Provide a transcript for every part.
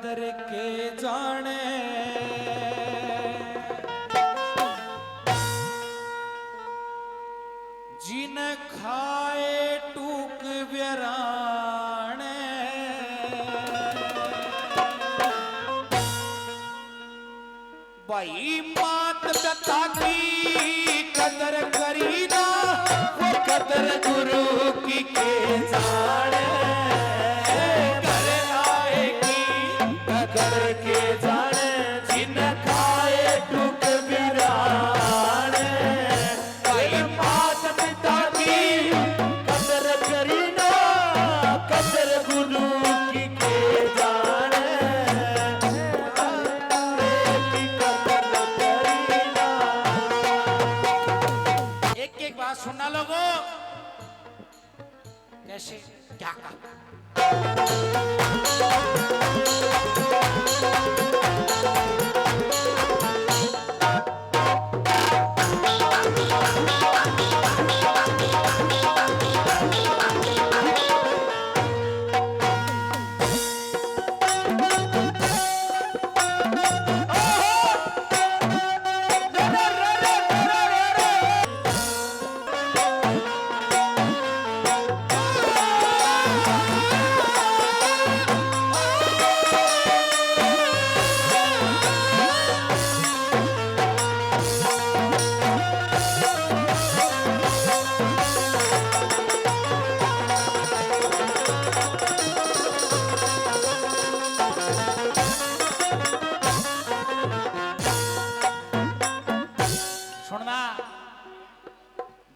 कदर के जाने जिन खाए टूक व्यराने भाई मात पिता की कदर करी ना वो कदर गुरु की के जाने घर आए की कदर के जाने जिन खाए टूक व्यराने भाई मात पिता की कदर करी ना कदर गुरु की के जाने सुनना लोगों कैसे क्या कहा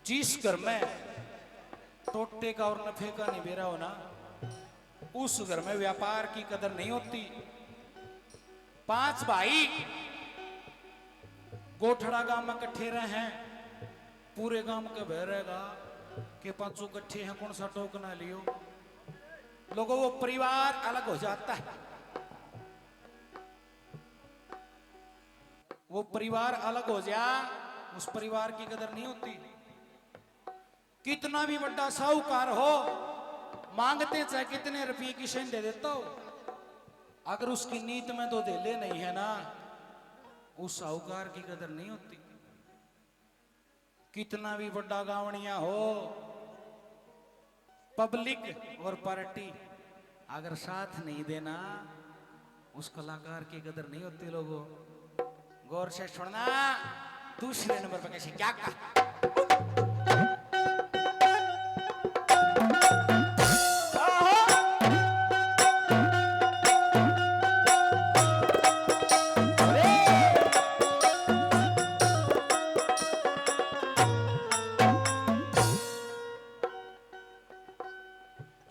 जिस घर में टोटे का और नफे का नहीं बेरा हो ना उस घर में व्यापार की कदर नहीं होती। 5 भाई गोठड़ा गांव में इकट्ठे रहे हैं, पूरे गांव के बहरेगा के 5 इकट्ठे हैं, कौन सा टोक ना लियो। लोगों वो परिवार अलग हो जाता है, वो परिवार अलग हो जा, उस परिवार की कदर नहीं होती। कितना भी बड़ा साहूकार हो, मांगते चाहे कितने रुपये की शेन दे देता हो, अगर उसकी नीत में तो धेले नहीं है ना, उस साहूकार की कदर नहीं होती। कितना भी बड़ा गावड़िया हो, पब्लिक और पार्टी अगर साथ नहीं देना, उस कलाकार की कदर नहीं होती। लोगों गौर से सुनना, दूसरे नंबर पर कैसे क्या कहा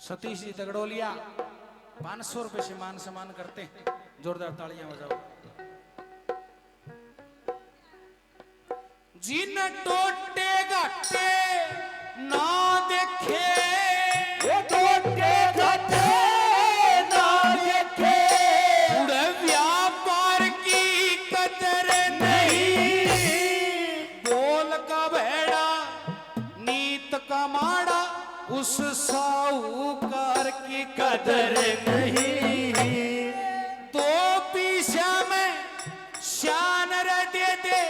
सतीश जी तगड़ोलिया 500 रुपए से मान सम्मान करते हैं, जोरदार तालियां बजाओ। जिन टोटे घाटे ना देखे, ये टोटे घाटे ना देखे, उड़े व्यापार की कदर नहीं, बोल का भेड़ा नीत का माड़ा, उस साहूकार की कदर नहीं। तो पीछा में शान दे दे,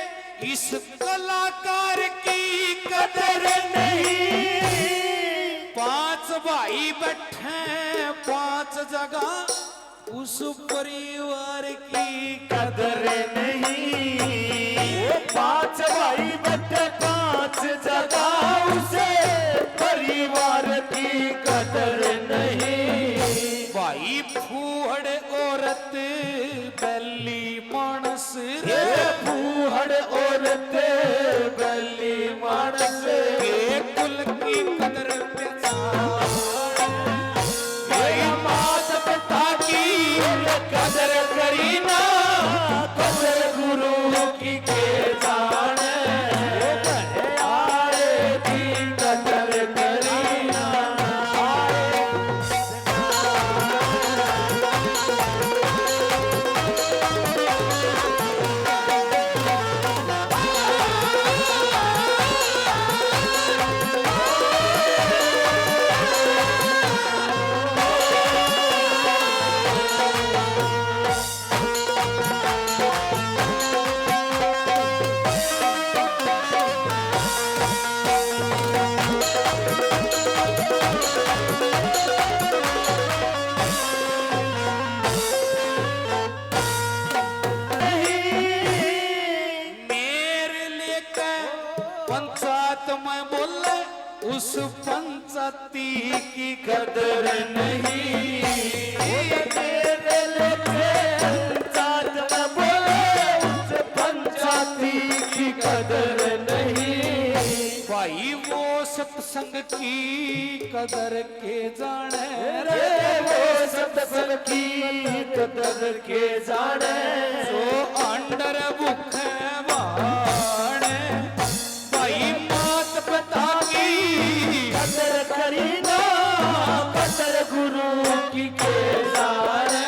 इस कलाकार की कदर नहीं। 5 भाई बैठे 5 जगह, उस परिवार की कदर नहीं। 5 भाई बैठे 5 जगह, उसे परिवार की कदर नहीं। भाई फूहड़ औरत बल्ली मानस रे, फूहड़ औरत बल्ली मानस के कुल की कदर पहचान। माता पिता की कदर करी ना, कदर गुरु उस पंचायती की कदर नहीं, तेरे लेके पंचायत में बोले उस पंचायती की कदर नहीं। भाई वो सत्संग की कदर के जाने रे, वो सत्संग की कदर के जाने, जो अंडर भूखे वाणे भाई मात पिता की कदर करी ना, कदर गुरु की के जाने।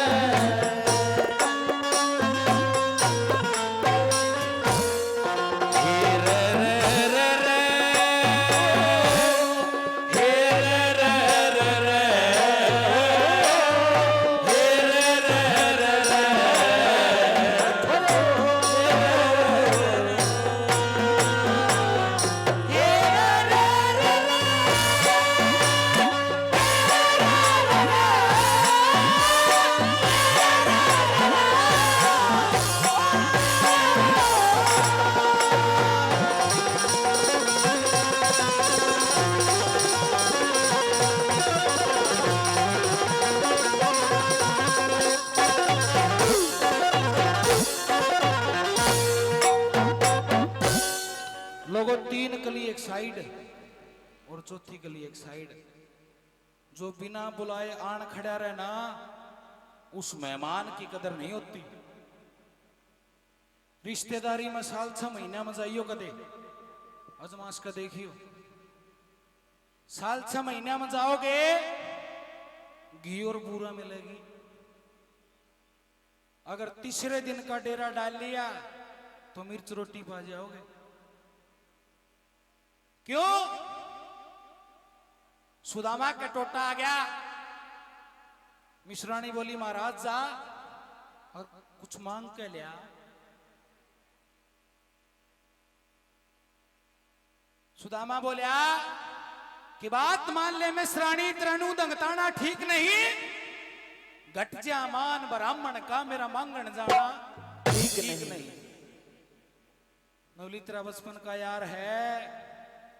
लोगों तीन कली एक साइड और चौथी कली एक साइड, जो बिना बुलाए आन खड़ा रहना उस मेहमान की कदर नहीं होती। रिश्तेदारी में साल 6 महीना में जाइयो कदे अजमास का देखियो, साल 6 महीना में जाओगे घी और बूरा मिलेगी। अगर तीसरे दिन का डेरा डाल लिया तो मिर्च रोटी पा जाओगे। क्यों? सुदामा का टोटा आ गया, मिश्रानी बोली महाराज जा और कुछ मांग के लिया। सुदामा बोलिया कि बात मान ले मिश्रानी, तरनु दंगताना ठीक नहीं, घट जा मान ब्राह्मण का मेरा मांगण जाना ठीक नहीं। नवली तेरा बचपन का यार है,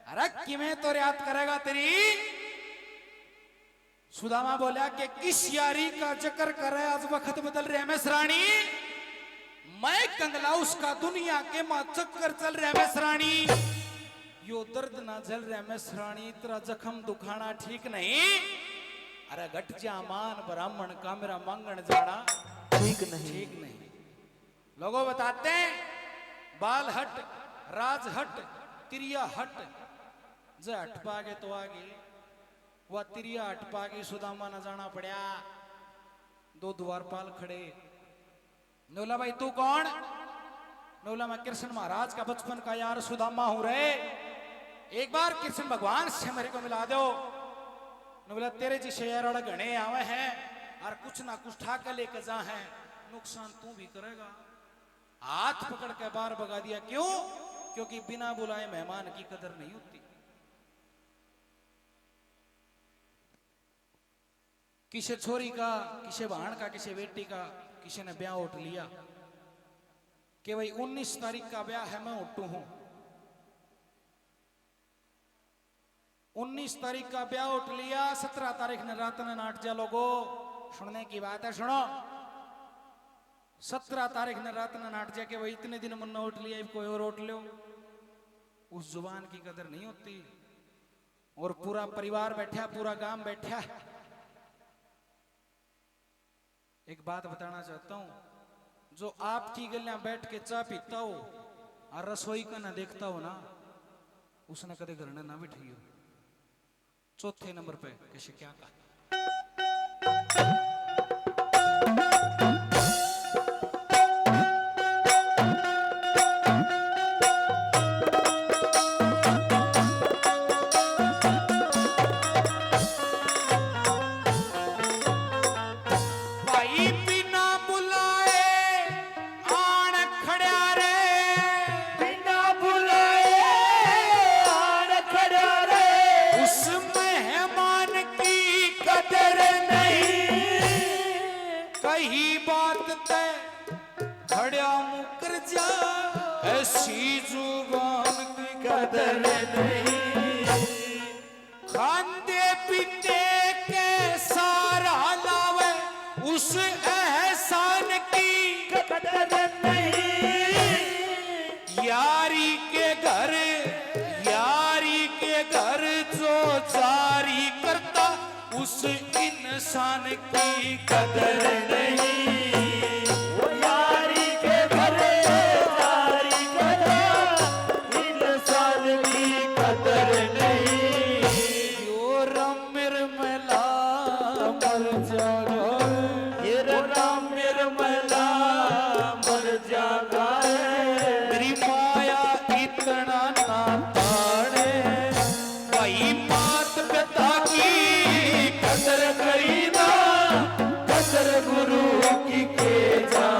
अरे किमें तो याद करेगा तेरी। सुदामा बोला कि किस यारी का जिक्र करे, आज वक्त बदल रहे मिश्रानी, मैं कंगला उसका दुनिया के मां चक्कर चल रहे मिश्रानी, यो दर्द ना झल रहे मिश्रानी, तेरा जख्म दुखाना ठीक नहीं। अरे घट जा मान ब्राह्मण का मेरा मांगण जाना ठीक नहीं। लोगों बताते हैं बाल हट, राज हट, तिरिया हट, जे हट पागे तो आगे, वह तिरिया हट पागे सुदामा न जाना पड़ा। 2 द्वारपाल खड़े, नौला भाई तू कौन? नौला मैं कृष्ण महाराज का बचपन का यार सुदामा हूं रे, एक बार कृष्ण भगवान से मेरे को मिला दो। नौला तेरे जिसे यार घने आवे हैं और कुछ ना कुछ ठाके लेके जा है, नुकसान तू भी करेगा। हाथ पकड़ के बाहर भगा दिया। क्यों? क्योंकि बिना बुलाए मेहमान की कदर नहीं होती। किसी छोरी का, किसी बहन का, किसी बेटी का किसी ने ब्याह उठ लिया कि भाई 19 तारीख का ब्याह है, मैं उठू हूं। 19 तारीख का ब्याह उठ लिया, 17 तारीख ने रात ने नाट जा। लोगो सुनने की बात है, सुनो। 17 तारीख ने रात ने नाट जा के भाई इतने दिन मुन्ना उठ लिया, कोई और उठ लो। उस जुबान की कदर नहीं होती। और पूरा परिवार बैठा, पूरा गांव बैठा। एक बात बताना चाहता हूं, जो आपकी गलियां बैठ के चाय पीता हो और रसोई का ना देखता हो ना, उसने कदे घर ना बिठाइयो। चौथे नंबर पे कैसे क्या कहा? खांदे पीते के सारा लावे उस एहसान की कदर नहीं। यारी के घर जो जारी करता उस इंसान की कदर नहीं। वो यारी के घर जारी करता इंसान की कदर नहीं। यो रमिर मला मर जागा, ये राम निर्मला मर जागा मेरी माया इतना ना ताड़े भाई मात पिता की कदर करीना कदर गुरु की के जा